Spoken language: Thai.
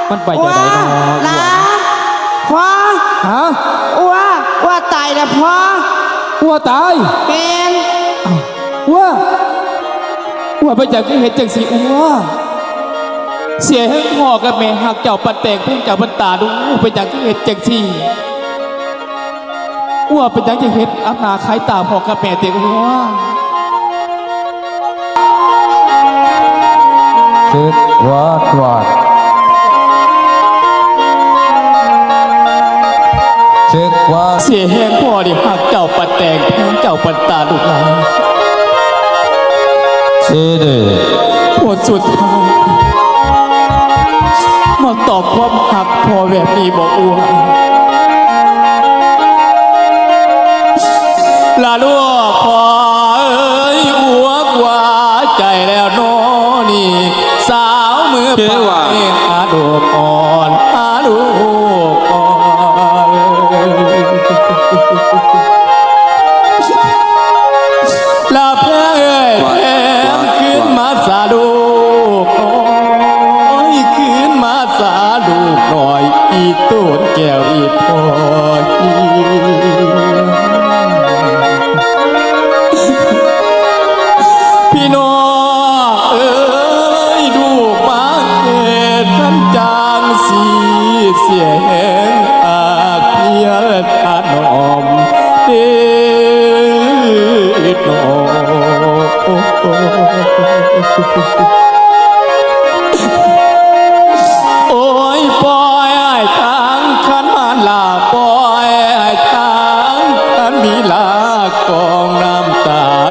มันไปจะไหนเนาะ นะพ่อ ฮะ ว่าตายแล้วพ่อ วัวตาย เป็น วัวไปจากที่เห็นจังสีวัวเสียให้พ่อกับแม่หักเจ้าปันแตกเพิ่งเจ้าปันตาดูไปจากที่เห็นจังสีวัวไปจากที่เห็นอับนาคล้ายตาพ่อกับแม่เตะวัว คิดว่าเช็คว่า เสียแห้งพ่อดิหักเจ้าปันแตกเพิ่งเจ้าปันตาลูกหลาน ซีดี ปวดสุดท้ายมาตอบความหักพ่อแบบนี้บอกวัวลาลูกพ่อเอ้ยอัวกว่าใจแล้วน้อนี่สาวมือไปอาดูก่อนอาดูก่อนลาแพ้แพ้ขึ้นมาสาดูก่อนขึ้นมาสาดูหน่อยอีต้นแก้วอีพอยพี่น้องเอ้ยดูมาเกิดท่านจางสีเสียงอาเพียรถนอมเด็ดนอ